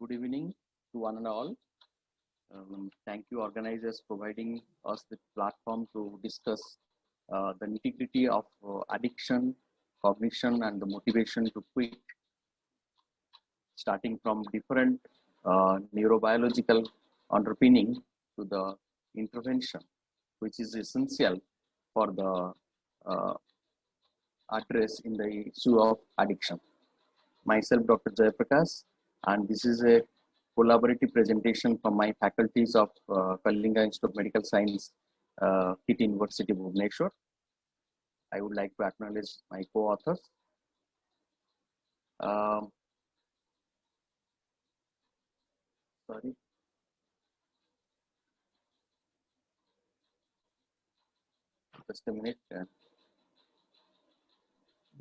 Good evening to one and all. Thank you organizers providing us the platform to discuss the nitty-gritty of addiction, cognition and the motivation to quit, starting from different neurobiological underpinning to the intervention, which is essential for the uh, address in the issue of addiction. Myself, Dr. Jayaprakash, and this is a collaborative presentation from my faculties of Kalinga Institute of Medical Science, KIT University, Bhubaneswar. I would like to acknowledge my co-authors. Sorry. Just a minute.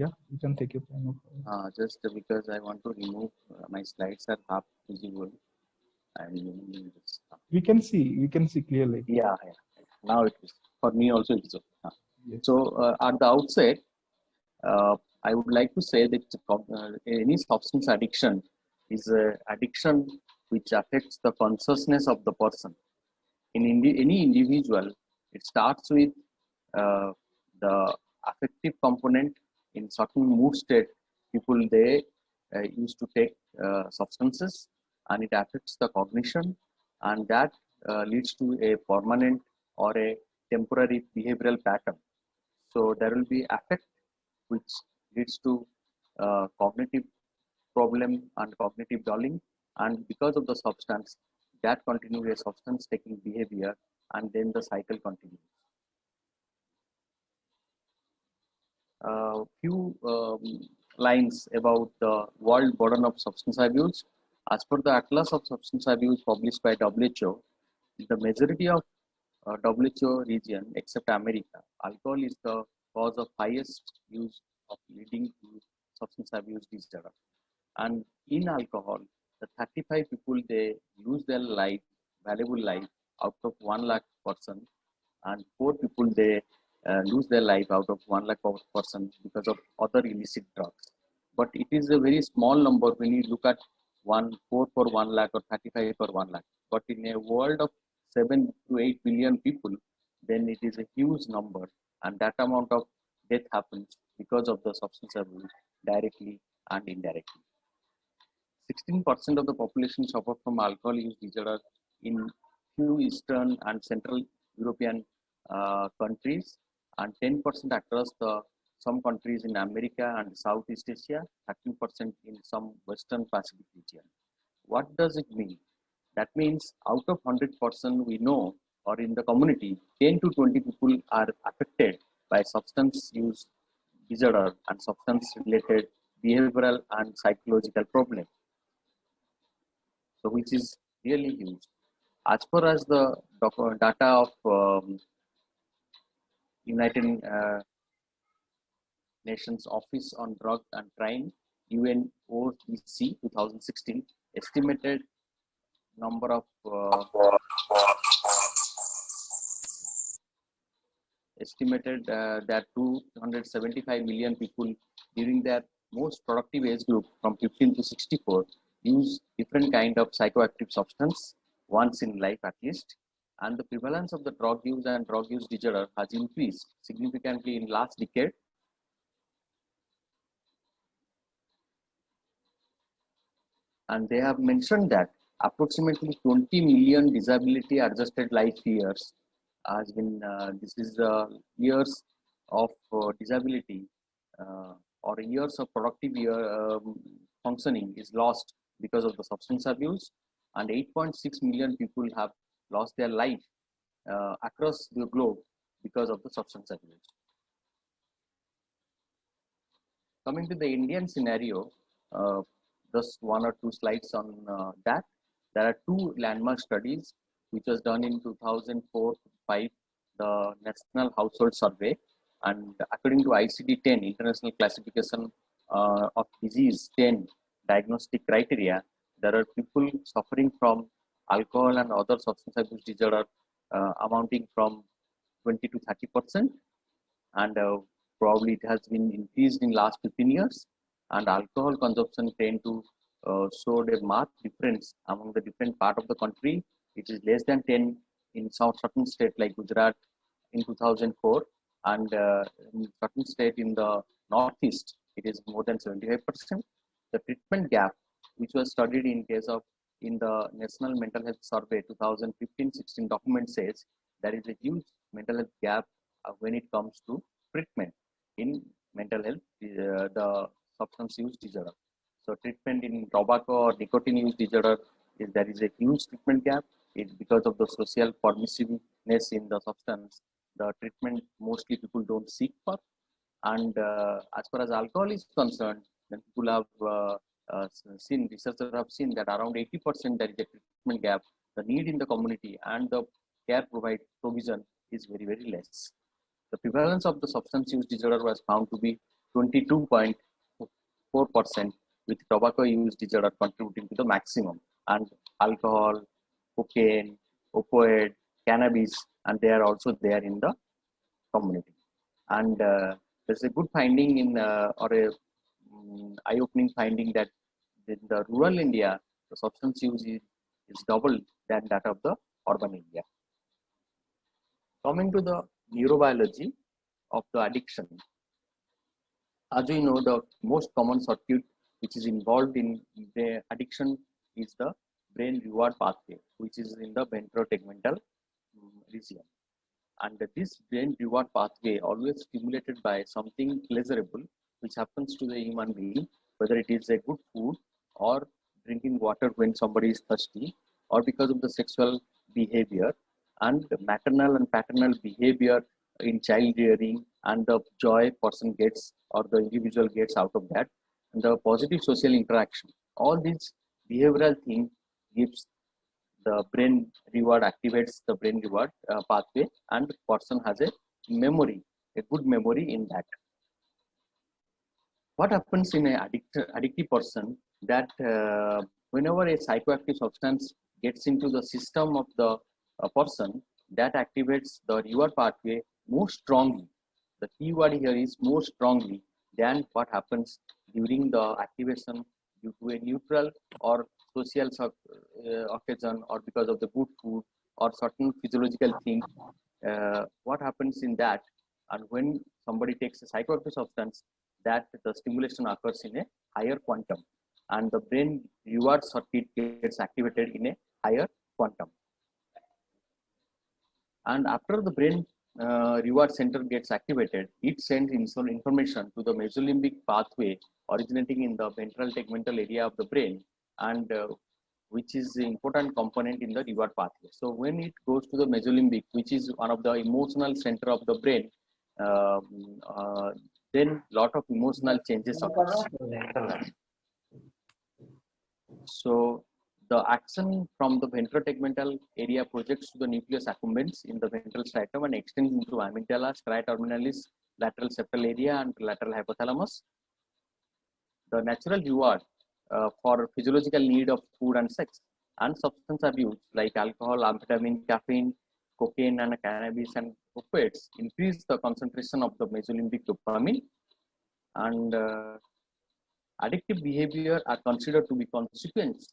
Yeah, you can take your time. Just because I want to remove my slides are half visible. And we can see clearly. Yeah. Now it is. For me also it is okay. Yes. So at the outset, I would like to say that any substance addiction is an addiction which affects the consciousness of the person. In any individual, it starts with the affective component. In certain mood state, people they used to take substances, and it affects the cognition, and that leads to a permanent or a temporary behavioral pattern. So there will be affect which leads to cognitive problem and cognitive dulling, and because of the substance, that continues a substance taking behavior, and then the cycle continues. Few lines about the world burden of substance abuse. As per the Atlas of Substance Abuse published by WHO, the majority of WHO region except America, alcohol is the cause of highest use of leading to substance abuse disorder. And in alcohol, the 35 people they lose their life, valuable life, out of 1 lakh person, and 4 people they lose their life out of 1 lakh person because of other illicit drugs. But it is a very small number when you look at 4 for 1 lakh or 35 for 1 lakh. But in a world of 7 to 8 billion people, then it is a huge number, and that amount of death happens because of the substance abuse directly and indirectly. 16% of the population suffer from alcohol use disorder in few Eastern and Central European countries, and 10% across some countries in America and Southeast Asia, 13% in some Western Pacific region. What does it mean? That means out of 100% we know, or in the community, 10 to 20 people are affected by substance use disorder and substance related behavioral and psychological problems. So which is really huge. As far as the data of United Nations Office on Drug and Crime, UNODC 2016, estimated number of that 275 million people during their most productive age group from 15 to 64 use different kind of psychoactive substance once in life at least, and the prevalence of the drug use and drug use disorder has increased significantly in last decade. And they have mentioned that approximately 20 million disability adjusted life years has been this is years of disability or years of productive functioning is lost because of the substance abuse, and 8.6 million people have lost their life across the globe because of the substance abuse. Coming to the Indian scenario, just 1 or 2 slides on that. There are 2 landmark studies which was done in 2004-5, the National Household Survey, and according to ICD-10, International Classification of Disease 10 diagnostic criteria, there are people suffering from alcohol and other substance abuse disorder amounting from 20 to 30%, and probably it has been increased in last 15 years, and alcohol consumption tend to showed a marked difference among the different part of the country. It is less than 10 in some certain state like Gujarat in 2004, and in certain state in the northeast, it is more than 75%. The treatment gap, which was studied in case of in the National Mental Health Survey 2015-16 document, says there is a huge mental health gap when it comes to treatment in mental health, the substance use disorder. So treatment in tobacco or nicotine use disorder is there is a huge treatment gap. It's because of the social permissiveness in the substance. The treatment mostly people don't seek for. And as far as alcohol is concerned, then people have seen, researchers have seen that around 80% there is a treatment gap. The need in the community and the care provision is very, very less. The prevalence of the substance use disorder was found to be 22.4%, with tobacco use disorder contributing to the maximum, and alcohol, cocaine, opioid, cannabis, and they are also there in the community. And there's a good finding in or a eye-opening finding that in the rural India, the substance use is double than that of the urban India. Coming to the neurobiology of the addiction, as we know, the most common circuit which is involved in the addiction is the brain reward pathway, which is in the ventrotegmental region. And this brain reward pathway always stimulated by something pleasurable which happens to the human being, whether it is a good food or drinking water when somebody is thirsty, or because of the sexual behavior and maternal and paternal behavior in child rearing, and the joy person gets or the individual gets out of that, and the positive social interaction. All these behavioral thing gives the brain reward, activates the brain reward pathway, and the person has a memory, a good memory in that. What happens in an addictive person that whenever a psychoactive substance gets into the system of the person, that activates the reward pathway more strongly. The key word here is more strongly than what happens during the activation due to a neutral or social occasion, or because of the good food or certain physiological thing. What happens in that, and when somebody takes a psychoactive substance, that the stimulation occurs in a higher quantum, and the brain reward circuit gets activated in a higher quantum. And after the brain reward center gets activated, it sends information to the mesolimbic pathway originating in the ventral tegmental area of the brain, and which is the important component in the reward pathway. So when it goes to the mesolimbic, which is one of the emotional center of the brain, then lot of emotional changes occurs. So the action from the ventrotegmental area projects to the nucleus accumbens in the ventral striatum and extends into amygdala, striatum terminalis, lateral septal area, and lateral hypothalamus. The natural reward for physiological need of food and sex, and substance abuse like alcohol, amphetamine, caffeine, cocaine, and cannabis and opiates increase the concentration of the mesolimbic dopamine, and addictive behavior are considered to be consequence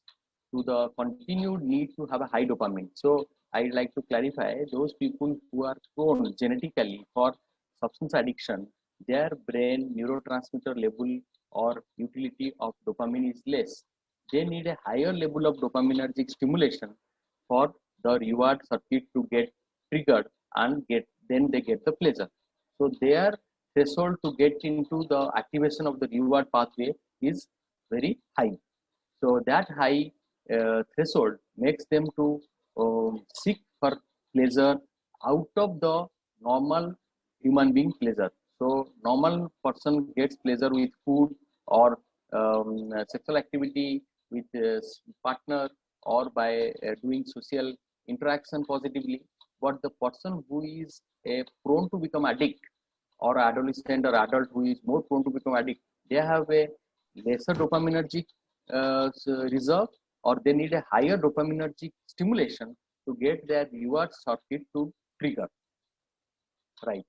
to the continued need to have a high dopamine. So I'd like to clarify, those people who are prone genetically for substance addiction, their brain neurotransmitter level or utility of dopamine is less. They need a higher level of dopaminergic stimulation for the reward circuit to get triggered, and then they get the pleasure. So their threshold to get into the activation of the reward pathway is very high. So that high threshold makes them to seek for pleasure out of the normal human being pleasure. So normal person gets pleasure with food or sexual activity with a partner, or by doing social interaction positively. But the person who is prone to become addict, or adolescent or adult who is more prone to become addict, they have a lesser dopaminergic reserve, or they need a higher dopaminergic stimulation to get their reward circuit to trigger, right?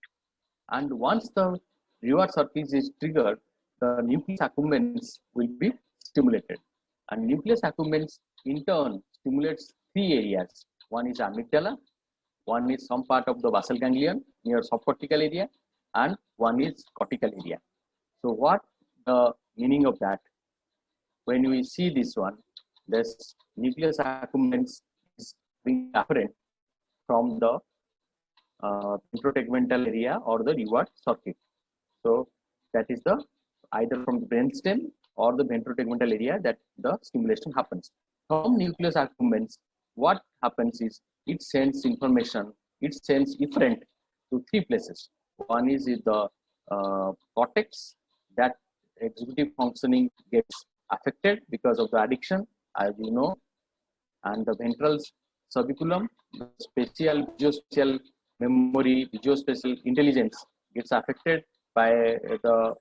And once the reward circuit is triggered, the nucleus accumbens will be stimulated. And nucleus accumbens in turn stimulates three areas. One is amygdala, one is some part of the basal ganglion near subcortical area, and one is cortical area. So what the meaning of that? When we see this one, this nucleus accumbens is being apparent from the ventrotegmental area or the reward circuit. So that is the either from the brainstem or the ventrotegmental area that the stimulation happens. From nucleus accumbens, what happens is it sends information, it sends efferent to three places. One is in the cortex, that executive functioning gets affected because of the addiction, as you know, and the ventral subiculum, the visuospatial memory, visuospatial intelligence gets affected by the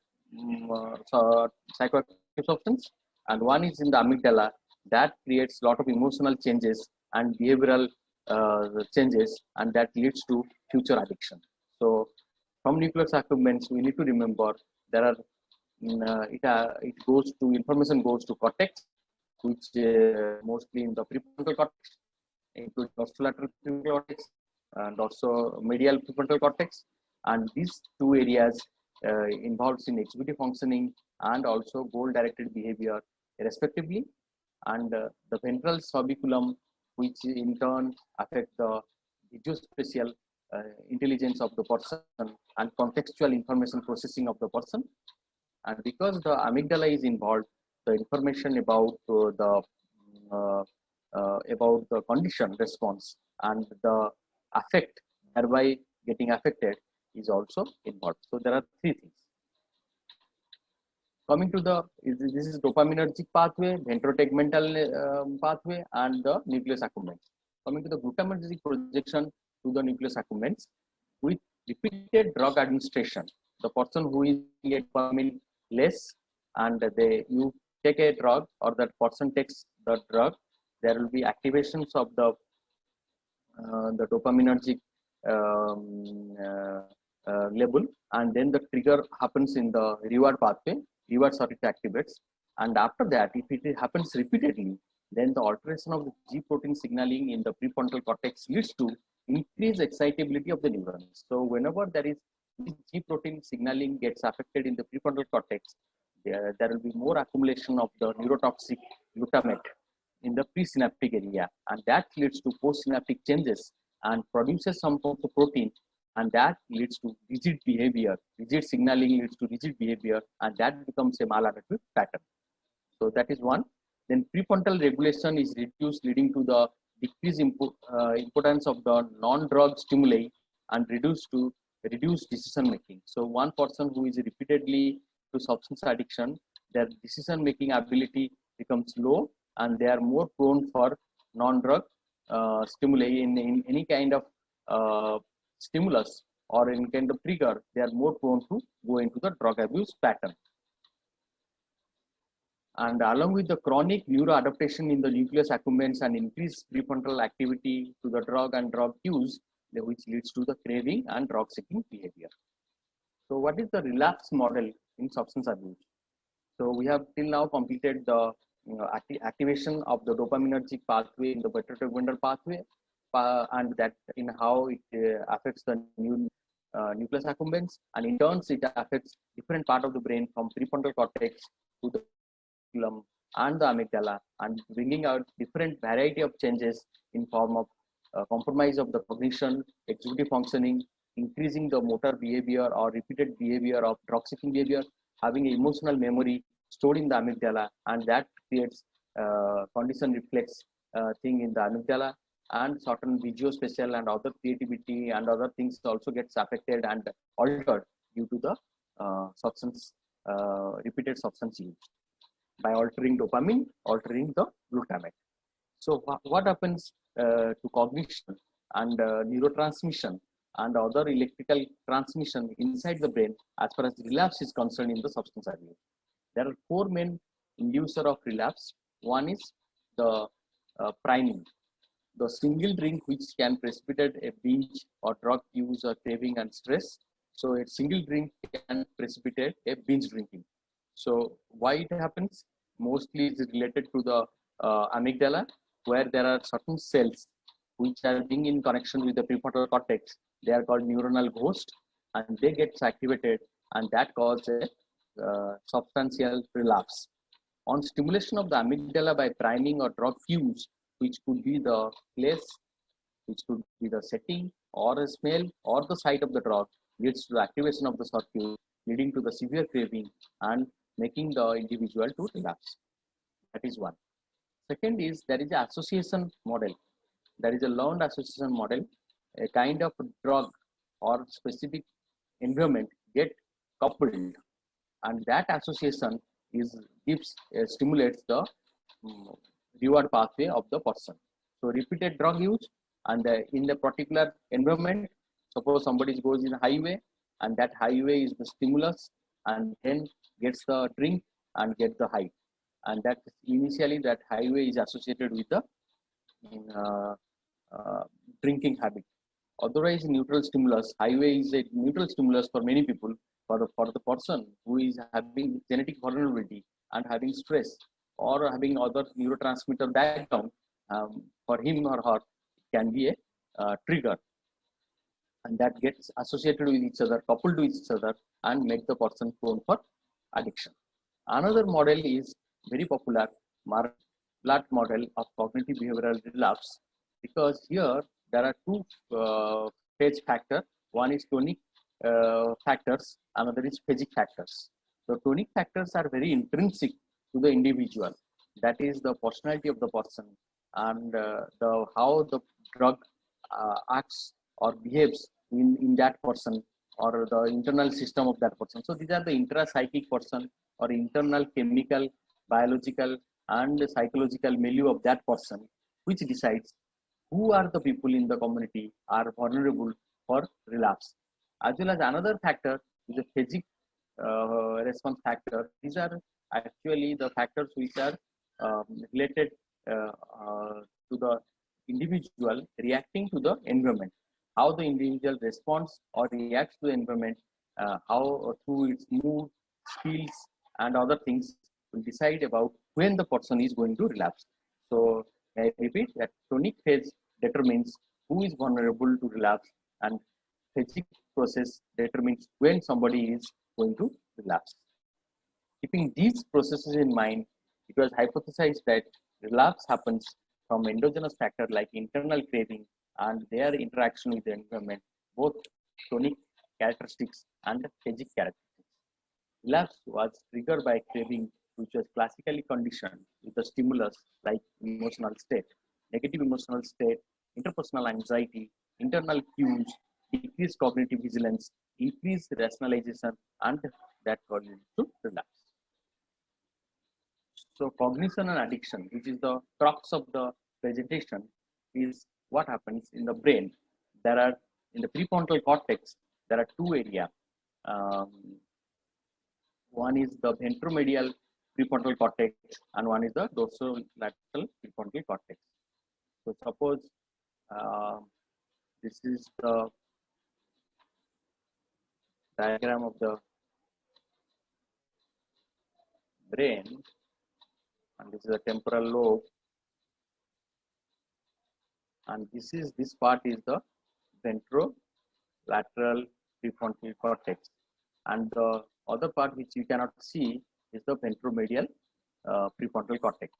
psychoactive substance. And one is in the amygdala that creates a lot of emotional changes and behavioral changes, and that leads to future addiction. So from nucleus accumbens, we need to remember there are it goes to information goes to cortex, which mostly in the prefrontal cortex, including dorsolateral prefrontal cortex and also medial prefrontal cortex. And these two areas involves in executive functioning and also goal-directed behavior, respectively. And the ventral subiculum, which in turn affect the visuospatial intelligence of the person and contextual information processing of the person. And because the amygdala is involved, the information about the condition response and the affect thereby getting affected is also involved. So there are three things. Coming to this is dopaminergic pathway, ventrotegmental pathway, and the nucleus accumbens. Coming to the glutamatergic projection to the nucleus accumbens, with repeated drug administration, the person who is getting dopamine less, and you take a drug or that person takes the drug, there will be activations of the dopaminergic level, and then the trigger happens in the reward pathway, reward circuit activates, and after that, if it happens repeatedly, then the alteration of the G protein signaling in the prefrontal cortex leads to increased excitability of the neurons. So whenever there is G protein signaling gets affected in the prefrontal cortex, there will be more accumulation of the neurotoxic glutamate in the presynaptic area, and that leads to postsynaptic changes and produces some of the protein, and that leads to rigid behavior. Rigid signaling leads to rigid behavior, and that becomes a maladaptive pattern. So that is one. Then prefrontal regulation is reduced, leading to the decreased importance of the non-drug stimuli and reduced decision making. So one person who is repeatedly to substance addiction, their decision making ability becomes low, and they are more prone for non-drug stimuli in any kind of stimulus or in kind of trigger. They are more prone to go into the drug abuse pattern. And along with the chronic neuroadaptation in the nucleus accumbens and increased prefrontal activity to the drug and drug use, which leads to the craving and drug seeking behavior. So what is the relapse model in substance abuse? So we have till now completed the activation of the dopaminergic pathway in the ventrotegmental pathway, and that in how it affects the nucleus accumbens, and in turn it affects different part of the brain from prefrontal cortex to the and the amygdala, and bringing out different variety of changes in form of compromise of the cognition, executive functioning, increasing the motor behavior or repeated behavior of drug seeking behavior, having emotional memory stored in the amygdala, and that creates condition reflex thing in the amygdala, and certain visuospatial and other creativity and other things also gets affected and altered due to the repeated substance use. By altering dopamine, altering the glutamate. So what happens to cognition and neurotransmission and other electrical transmission inside the brain as far as relapse is concerned in the substance abuse? There are four main inducer of relapse. One is the priming, the single drink which can precipitate a binge or drug use or craving and stress. So a single drink can precipitate a binge drinking. So why it happens? mostly is related to the amygdala, where there are certain cells which are being in connection with the prefrontal cortex. They are called neuronal ghost, and they get activated, and that causes a substantial relapse. On stimulation of the amygdala by priming or drug fuse, which could be the place, which could be the setting or a smell or the site of the drug, leads to the activation of the circuit, leading to the severe craving and making the individual to relapse. That is one. Second is there is an association model. There is a learned association model. A kind of drug or specific environment get coupled, and that association is gives stimulates the reward pathway of the person. So repeated drug use and in the particular environment, suppose somebody goes in a highway and that highway is the stimulus and then gets the drink and get the high, and that initially that highway is associated with the uh, uh, drinking habit. Otherwise, neutral stimulus, highway is a neutral stimulus for many people. For the person who is having genetic vulnerability and having stress or having other neurotransmitter background, for him or her, it can be a trigger, and that gets associated with each other, coupled with each other, and make the person prone for addiction. Another model is very popular, Marquardt model of cognitive behavioral relapse, because here there are two phase factor. One is tonic factors, another is phagic factors. The tonic factors are very intrinsic to the individual. That is the personality of the person and the how the drug acts or behaves in that person or the internal system of that person. So these are the intrapsychic person or internal chemical, biological, and psychological milieu of that person, which decides who are the people in the community are vulnerable for relapse. As well as another factor is the phagic response factor. These are actually the factors which are related to the individual reacting to the environment. How the individual responds or reacts to the environment, how through its mood, skills, and other things will decide about when the person is going to relapse. So I repeat that tonic phase determines who is vulnerable to relapse, and phagic process determines when somebody is going to relapse. Keeping these processes in mind, it was hypothesized that relapse happens from endogenous factors like internal craving and their interaction with the environment, both tonic characteristics and phagic characteristics. Relapse was triggered by craving, which was classically conditioned with a stimulus like emotional state, negative emotional state, interpersonal anxiety, internal cues, decreased cognitive vigilance, increased rationalization, and that causes to relapse. So cognition and addiction, which is the crux of the presentation, is what happens in the brain. There are in the prefrontal cortex, there are two areas. Um, one is the ventromedial prefrontal cortex, and one is the dorsolateral prefrontal cortex. So suppose uh, this is the diagram of the brain, and this is the temporal lobe, and this part is the ventrolateral prefrontal cortex, and the other part which you cannot see is the ventromedial prefrontal cortex.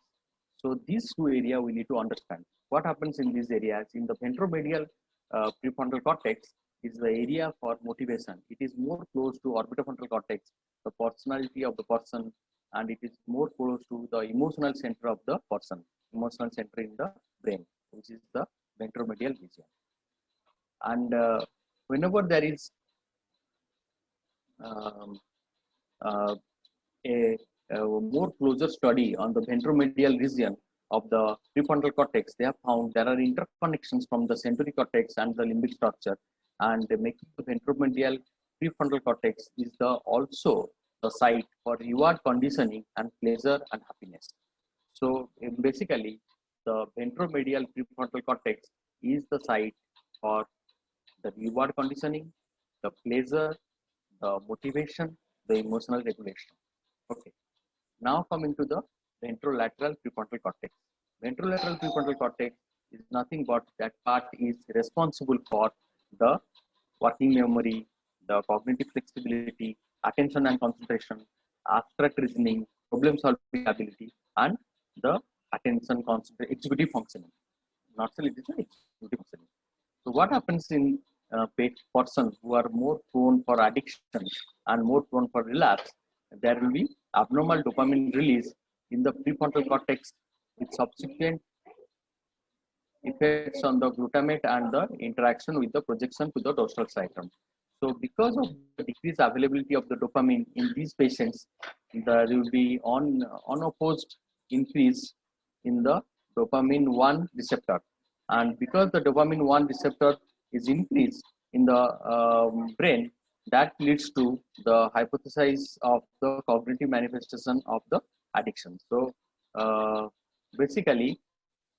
So these two areas we need to understand. What happens in these areas? In the ventromedial prefrontal cortex is the area for motivation. It is more close to orbitofrontal cortex, the personality of the person, and it is more close to the emotional center of the person, emotional center in the brain, which is the ventromedial region. And whenever there is um, uh, a more closer study on the ventromedial region of the prefrontal cortex, they have found there are interconnections from the sensory cortex and the limbic structure, and making the ventromedial prefrontal cortex is the also the site for reward conditioning and pleasure and happiness. So basically, the ventromedial prefrontal cortex is the site for the reward conditioning, the pleasure, the motivation, the emotional regulation. Okay. Now coming to the ventrolateral prefrontal cortex. Ventrolateral prefrontal cortex is nothing but that part is responsible for the working memory, the cognitive flexibility, attention and concentration, abstract reasoning, problem solving ability, and the attention concentration, executive functioning. Not solely it is the executive functioning. So what happens in persons who are more prone for addiction and more prone for relapse, there will be abnormal dopamine release in the prefrontal cortex with subsequent effects on the glutamate and the interaction with the projection to the dorsal striatum. So because of the decreased availability of the dopamine in these patients, there will be unopposed increase in the dopamine 1 receptor. And because the dopamine 1 receptor is increased in the brain, that leads to the hypothesis of the cognitive manifestation of the addiction. So basically,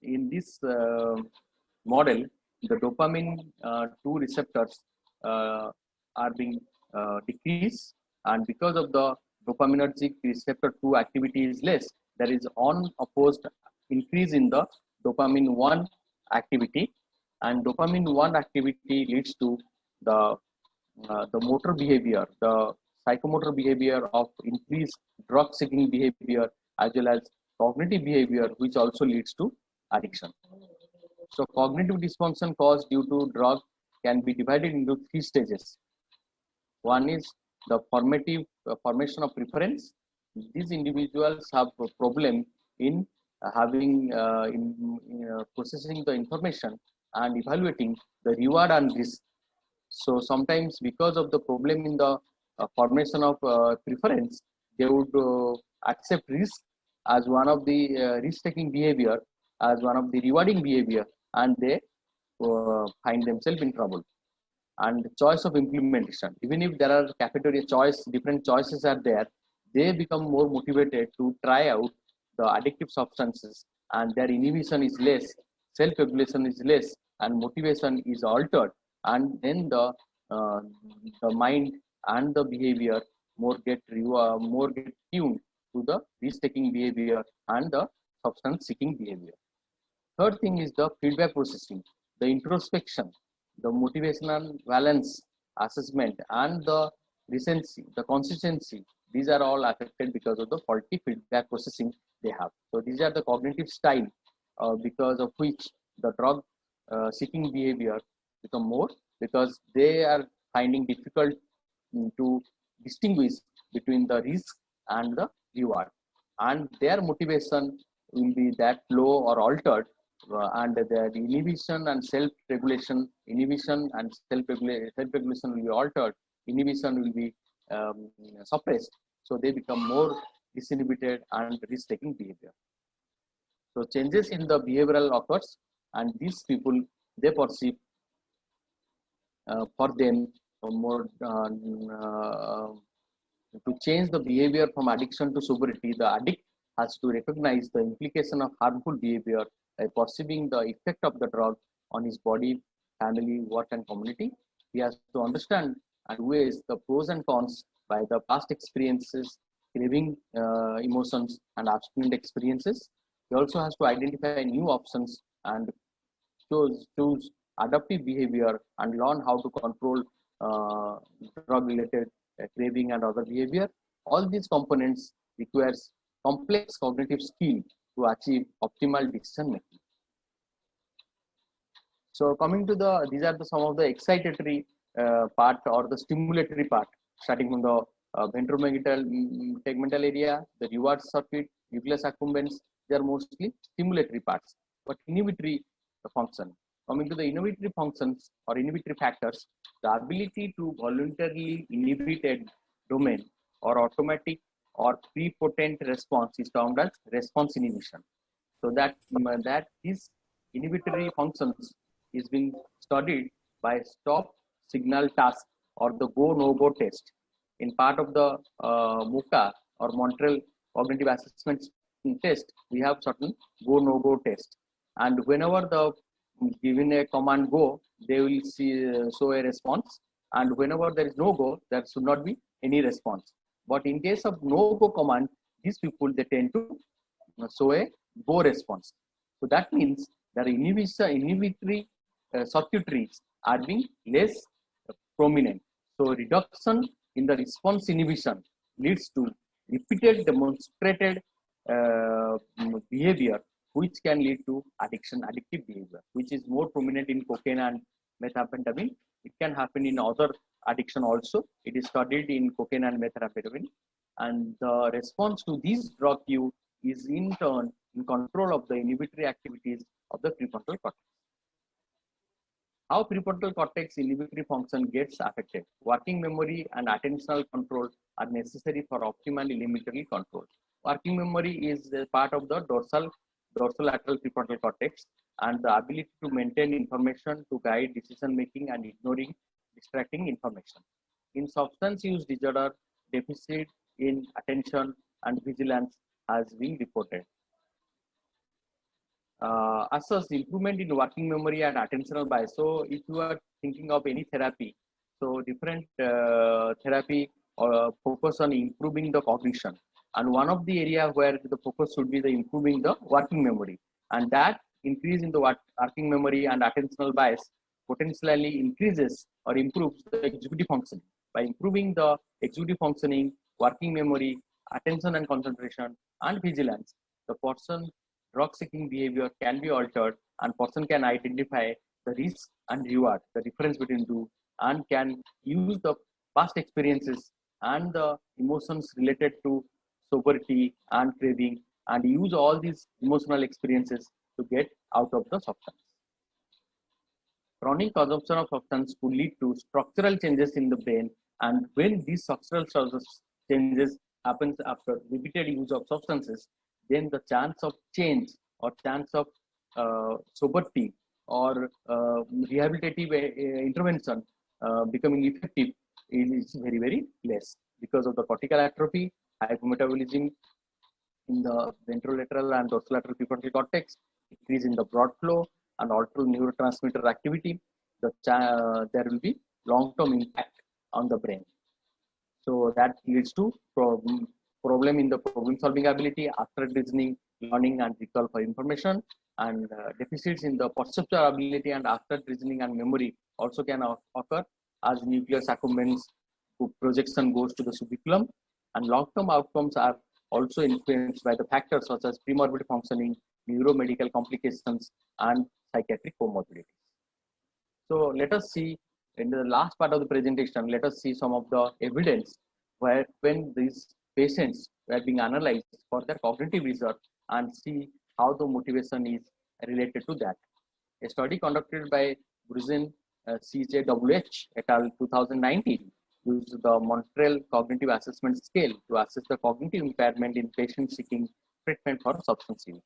in this model, the dopamine 2 receptors are being decreased, and because of the dopaminergic receptor 2 activity is less, there is unopposed increase in the dopamine 1 activity, and dopamine 1 activity leads to the motor behavior, the psychomotor behavior of increased drug seeking behavior, as well as cognitive behavior, which also leads to addiction. So cognitive dysfunction caused due to drug can be divided into 3 stages. One is the formation of preference. These individuals have a problem in having processing the information and evaluating the reward and risk. So sometimes because of the problem in the formation of preference, they would accept risk as one of the risk-taking behavior, as one of the rewarding behavior, and they find themselves in trouble. And choice of implementation, even if there are cafeteria choice, different choices are there, they become more motivated to try out the addictive substances, and their inhibition is less, self-regulation is less, and motivation is altered, and then the mind and the behavior more get tuned to the risk-taking behavior and the substance-seeking behavior. Third thing is the feedback processing, the introspection, the motivational balance assessment, and the recency, the consistency. These are all affected because of the faulty feedback processing they have. So these are the cognitive style because of which the drug seeking behavior become more, because they are finding difficult to distinguish between the risk and the reward, and their motivation will be that low or altered, and the inhibition and self-regulation, self-regulation will be altered, inhibition will be suppressed, so they become more disinhibited and risk-taking behavior. So changes in the behavioral occurs, and these people, they perceive for them more to change the behavior from addiction to sobriety. The addict has to recognize the implication of harmful behavior by perceiving the effect of the drug on his body, family, work, and community. He has to understand and weigh the pros and cons by the past experiences, craving emotions, and abstinent experiences. He also has to identify new options and choose adaptive behavior and learn how to control drug-related craving and other behavior. All these components requires complex cognitive skill to achieve optimal decision making. So coming to these are some of the excitatory part or the stimulatory part, starting from the ventromegmental area, the reward circuit, nucleus accumbens. They are mostly stimulatory parts, but inhibitory function. Coming to the inhibitory functions or inhibitory factors, the ability to voluntarily inhibit a domain or automatic or prepotent response is termed as response inhibition. So that these inhibitory functions is being studied by stop signal task or the go-no-go test. In part of the MOCA or Montreal Cognitive Assessment Test, we have certain go-no-go test, and whenever the given a command go, they will show a response, and whenever there is no go, there should not be any response. But in case of no go command, these people, they tend to show a go response. So that means the inhibitory circuitries are being less prominent. So reduction in the response inhibition leads to repeated demonstrated behavior, which can lead to addictive behavior, which is more prominent in cocaine and methamphetamine. It can happen in other addiction also. It is studied in cocaine and methamphetamine. And the response to this drug use is in turn in control of the inhibitory activities of the prefrontal cortex. How prefrontal cortex inhibitory function gets affected? Working memory and attentional control are necessary for optimal inhibitory control. Working memory is a part of the dorsolateral prefrontal cortex, and the ability to maintain information to guide decision making and ignoring distracting information. In substance use disorder, deficit in attention and vigilance has been reported. As such, improvement in working memory and attentional bias. So, if you are thinking of any therapy, so different therapy focus on improving the cognition, and one of the area where the focus should be the improving the working memory, and that increase in the working memory and attentional bias potentially increases or improves the executive functioning. By improving the executive functioning, working memory, attention and concentration, and vigilance, the person drug-seeking behavior can be altered, and person can identify the risk and reward, the difference between two, and can use the past experiences and the emotions related to sobriety and craving, and use all these emotional experiences to get out of the substance. Chronic consumption of substance could lead to structural changes in the brain, and when these structural changes happens after repeated use of substances, then the chance of change or chance of sobriety or rehabilitative intervention becoming effective is very, very less because of the cortical atrophy, hypometabolism in the ventrolateral and dorsolateral prefrontal cortex, increase in the blood flow and alter neurotransmitter activity. There will be long-term impact on the brain. So that leads to problem in the problem-solving ability, abstract reasoning, learning and recall for information, and deficits in the perceptual ability and abstract reasoning and memory also can occur as nucleus accumbens projection goes to the subiculum, and long-term outcomes are also influenced by the factors such as premorbid functioning, neuromedical complications, and psychiatric comorbidities. So let us see in the last part of the presentation, let us see some of the evidence where when these patients were being analyzed for their cognitive research and see how the motivation is related to that. A study conducted by Bruzen, CJWH et al. 2019 used the Montreal Cognitive Assessment Scale to assess the cognitive impairment in patients seeking treatment for substance use.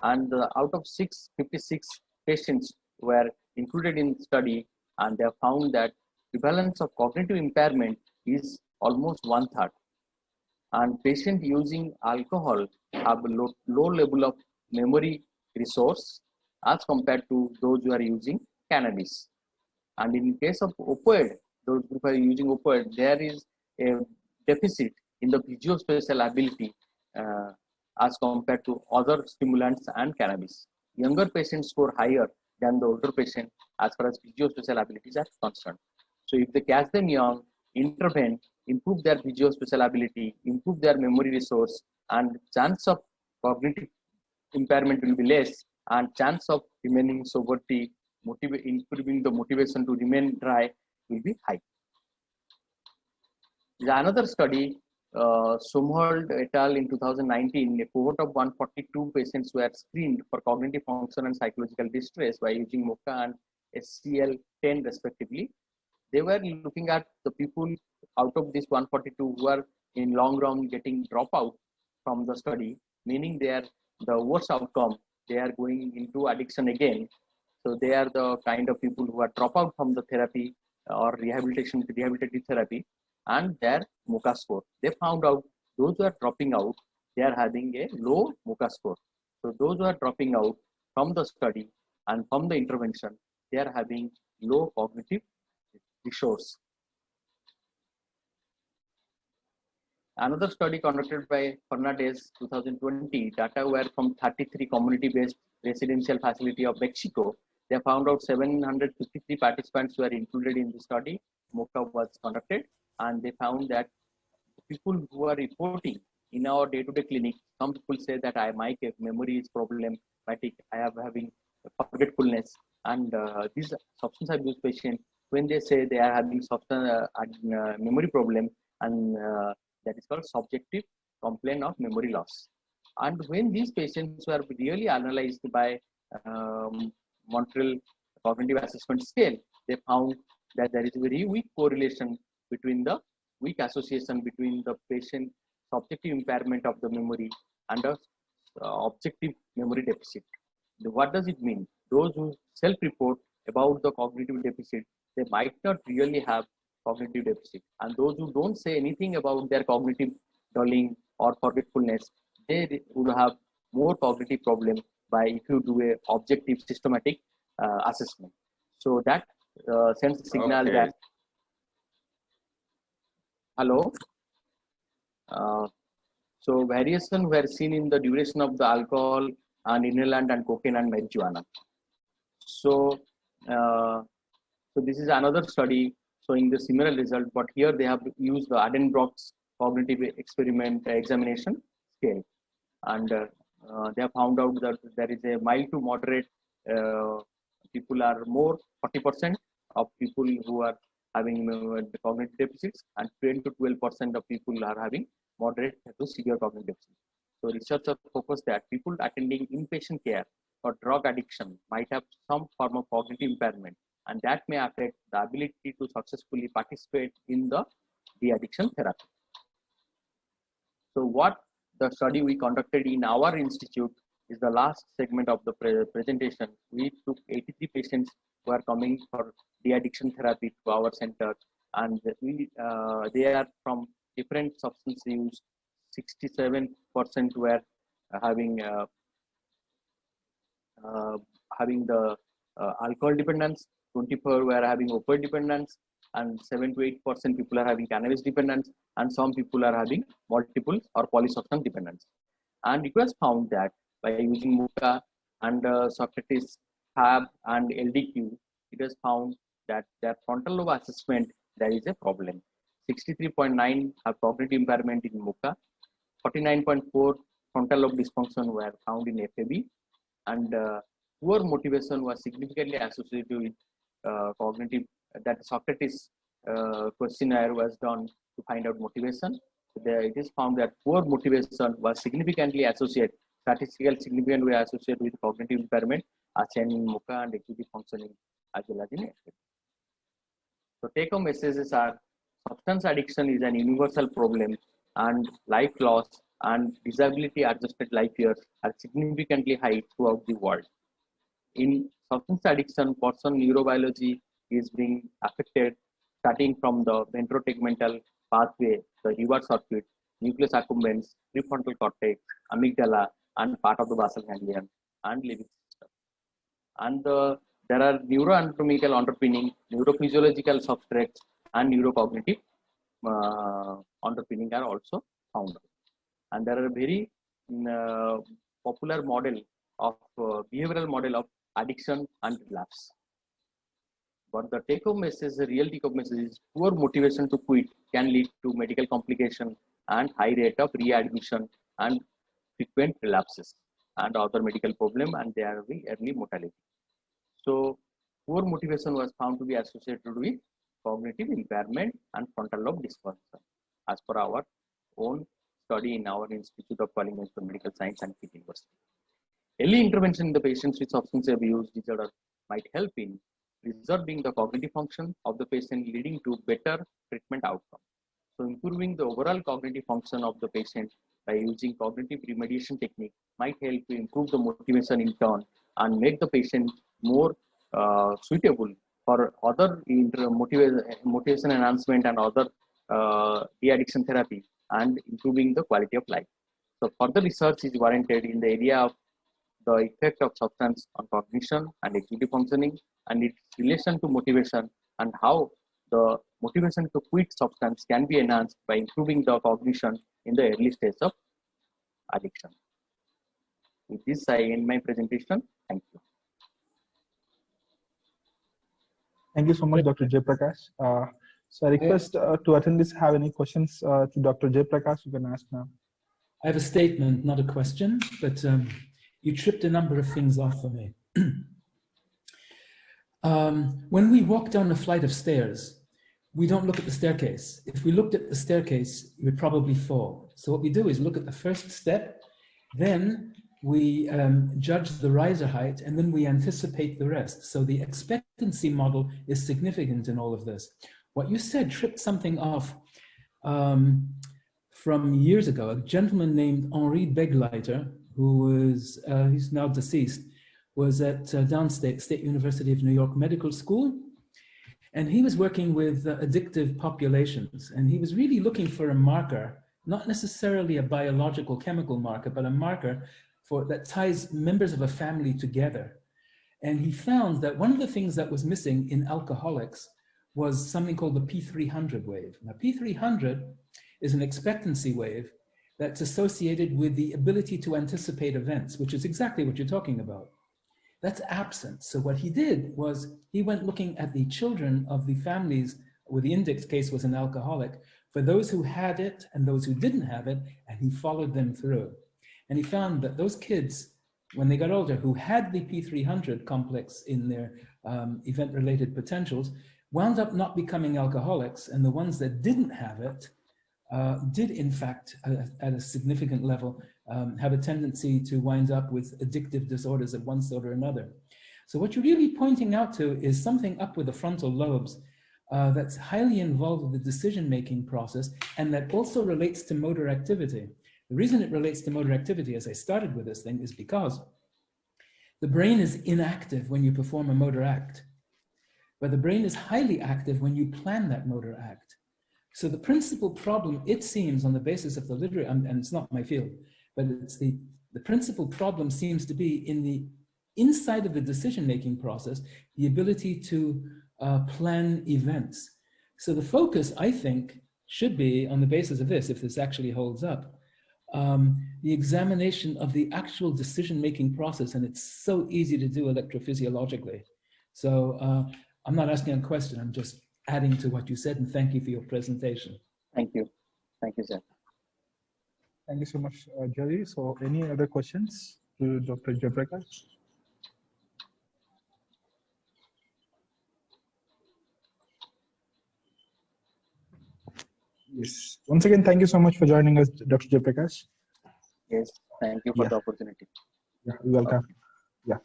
And out of 656 patients were included in the study, and they have found that prevalence of cognitive impairment is almost 1/3. And patients using alcohol have a low level of memory resource as compared to those who are using cannabis. And in case of opioid, those who are using opioid, there is a deficit in the visuospatial ability as compared to other stimulants and cannabis. Younger patients score higher than the older patient as far as visuospatial abilities are concerned. So if they catch them young, intervene, improve their visuospatial ability, improve their memory resource, and chance of cognitive impairment will be less, and chance of remaining sobriety, improving the motivation to remain dry will be high. Another study, Sumhold et al. In 2019, a cohort of 142 patients were screened for cognitive function and psychological distress by using MoCA and SCL-10 respectively. They were looking at the people out of this 142 who are in long run getting dropout from the study, meaning they are the worst outcome. They are going into addiction again. So they are the kind of people who are drop out from the therapy or rehabilitative therapy, and their MoCA score. They found out those who are dropping out, they are having a low MoCA score. So those who are dropping out from the study and from the intervention, they are having low cognitive resource. Another study conducted by Fernandez 2020, data were from 33 community-based residential facility of Mexico. They found out 753 participants were included in the study. MOCA was conducted, and they found that people who are reporting in our day-to-day clinic, some people say that my memory is problematic, I am having forgetfulness, and these substance abuse patients, when they say they are having substance memory problem, and that is called subjective complaint of memory loss. And when these patients were really analyzed by Montreal Cognitive Assessment Scale, they found that there is a very weak correlation between the weak association between the patient subjective impairment of the memory and the objective memory deficit. What does it mean? Those who self-report about the cognitive deficit, they might not really have cognitive deficit, and those who don't say anything about their cognitive dulling or forgetfulness, they would have more cognitive problem by if you do a objective systematic assessment. So that sends a signal that hello. So variation were seen in the duration of the alcohol and inhalant and cocaine and marijuana. So, so this is another study showing the similar result, but here they have used the Addenbrock's cognitive experiment examination scale, and they have found out that there is a mild to moderate people are more 40% of people who are having cognitive deficits, and 10 to 12% of people are having moderate to severe cognitive deficits. So researchers focus that people attending inpatient care for drug addiction might have some form of cognitive impairment, and that may affect the ability to successfully participate in the de-addiction therapy. So what the study we conducted in our institute is the last segment of the presentation. We took 83 patients who are coming for de-addiction therapy to our center, and they are from different substance use. 67% were having the alcohol dependence, 24 were having opioid dependence, and 7 to 8% people are having cannabis dependence, and some people are having multiple or polysubstance dependence. And it was found that by using MOCA and Socrates, HAB, and LDQ, it was found that their frontal lobe assessment, there is a problem. 63.9 have cognitive impairment in MOCA, 49.4 frontal lobe dysfunction were found in FAB, and poor motivation was significantly associated with cognitive. That Socrates questionnaire was done to find out motivation. It is found that poor motivation was significantly associated, statistically significantly associated with cognitive impairment, as in MOCA and executive functioning as well as in FAB. So take-home messages are: substance addiction is an universal problem, and life loss and disability adjusted life years are significantly high throughout the world. In substance addiction, person neurobiology is being affected, starting from the ventrotegmental pathway, the reward circuit, nucleus accumbens, prefrontal cortex, amygdala, and part of the basal ganglia and limbic system. And there are neuroanatomical underpinning, neurophysiological substrates, and neurocognitive underpinning are also found. And there are a very popular model of behavioral model of addiction and relapse. But the take-home message, the real take-home message is poor motivation to quit can lead to medical complication and high rate of readmission and frequent relapses and other medical problem, and they are the early mortality. So poor motivation was found to be associated with cognitive impairment and frontal lobe dysfunction, as per our own study in our Institute of College of Medical Science and Pitt University. Early intervention in the patients with substance abuse disorder might help in preserving the cognitive function of the patient, leading to better treatment outcome. So improving the overall cognitive function of the patient by using cognitive remediation technique might help to improve the motivation in turn and make the patient more suitable for other motivation enhancement and other de-addiction therapy and improving the quality of life. So further research is warranted in the area of the effect of substance on cognition and executive functioning and its relation to motivation, and how the motivation to quit substance can be enhanced by improving the cognition in the early stage of addiction. With this, I end my presentation. Thank you. Thank you so much, Dr. Jaiprakash. So I request to attendees have any questions to Dr. Jaiprakash, you can ask now. I have a statement, not a question, but you tripped a number of things off for me. When we walk down a flight of stairs, we don't look at the staircase. If we looked at the staircase, we would probably fall. So what we do is look at the first step, then we judge the riser height, and then we anticipate the rest. So the expectancy model is significant in all of this. What you said tripped something off from years ago. A gentleman named Henri Begleiter, who was, he's now deceased, was at Downstate State University of New York Medical School. And he was working with addictive populations. And he was really looking for a marker, not necessarily a biological chemical marker, but a marker that ties members of a family together. And he found that one of the things that was missing in alcoholics was something called the P300 wave. Now, P300 is an expectancy wave that's associated with the ability to anticipate events, which is exactly what you're talking about. That's absent. So what he did was he went looking at the children of the families where the index case was an alcoholic, for those who had it and those who didn't have it, and he followed them through. And he found that those kids, when they got older, who had the P300 complex in their event-related potentials, wound up not becoming alcoholics, and the ones that didn't have it did, in fact, at a significant level, have a tendency to wind up with addictive disorders of one sort or another. So what you're really pointing out to is something up with the frontal lobes that's highly involved with the decision-making process, and that also relates to motor activity. The reason it relates to motor activity, as I started with this thing, is because the brain is inactive when you perform a motor act, but the brain is highly active when you plan that motor act. So the principal problem, it seems, on the basis of the literature, and it's not my field, but it's the principal problem seems to be in the inside of the decision-making process, the ability to plan events. So the focus, I think, should be on the basis of this, if this actually holds up, the examination of the actual decision-making process, and it's so easy to do electrophysiologically. So I'm not asking a question, I'm just adding to what you said, and thank you for your presentation. Thank you. Thank you, sir. Thank you so much, Jerry. So any other questions to Dr. Jaiprakash? Yes. Once again, thank you so much for joining us, Dr. Jaiprakash. Yes, thank you for the opportunity. Yeah, you're welcome. Yeah.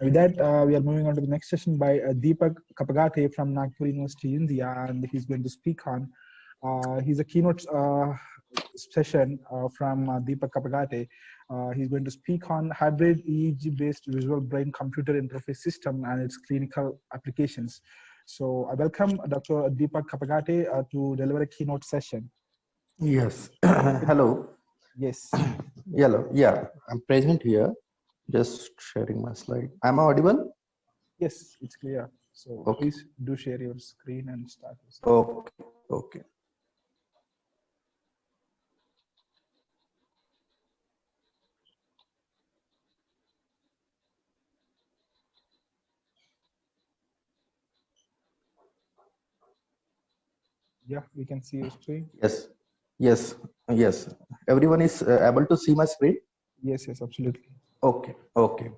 With that, we are moving on to the next session by Deepak Kapagate from Nagpur University, India, and he's going to speak on. He's a keynote session from Deepak Kapagate. He's going to speak on hybrid EEG-based visual brain-computer interface system and its clinical applications. So I welcome Dr. Deepak Kapagate to deliver a keynote session. Yes. Hello. Yes. Hello. Yeah, I'm present here. Just sharing my slide. Am I audible? Yes, it's clear. So okay. Please do share your screen and start. Okay. Okay. Yeah, we can see your screen. Yes. Yes. Yes. Everyone is able to see my screen? Yes. Yes. Absolutely. Okay. Okay.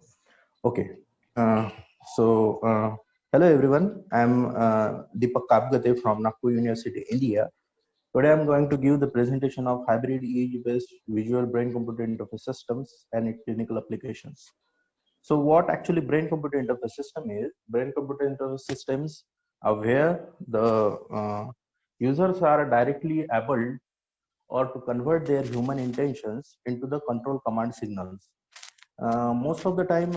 Okay. Hello everyone. I'm Deepak Kapagate from Nagpur University, India. Today I'm going to give the presentation of hybrid EEG-based visual brain-computer interface systems and its clinical applications. So what actually brain-computer interface system is? Brain-computer interface systems are where the users are directly able or to convert their human intentions into the control command signals. Most of the time,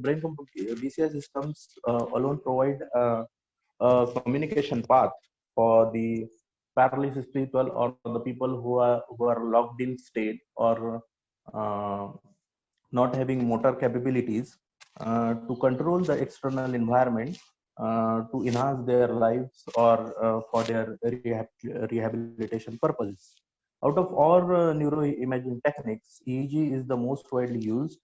brain-computer BCI systems alone provide a communication path for the paralysis people or the people who are locked in state or not having motor capabilities to control the external environment to enhance their lives or for their rehabilitation purposes. Out of all neuroimaging techniques, EEG is the most widely used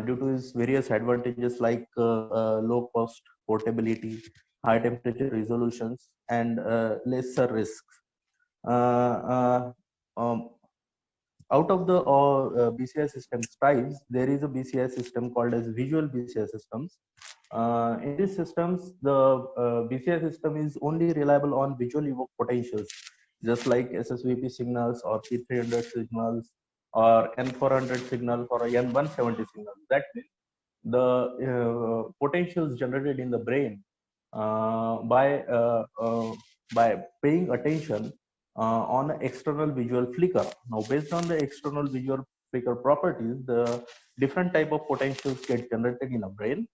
due to its various advantages like low cost portability, high temperature resolutions, and lesser risks. Uh, um, Out of the BCI systems types, there is a BCI system called as visual BCI systems. In these systems, the BCI system is only reliable on visual evoked potentials, just like SSVP signals or P300 signals or N400 signal or N170 signal. That means the potentials generated in the brain uh, by uh, uh, by paying attention on an external visual flicker. Now, based on the external visual flicker properties, the different type of potentials get generated in a brain,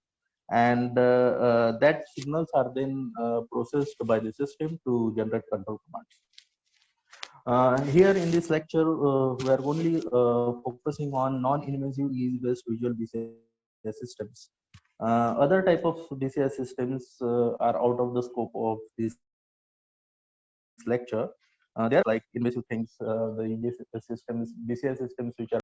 and that signals are then processed by the system to generate control commands. Here in this lecture, we are only focusing on non-invasive ease-based visual BCI systems. Other type of BCI systems are out of the scope of this lecture. There are like invasive things, the BCI systems which are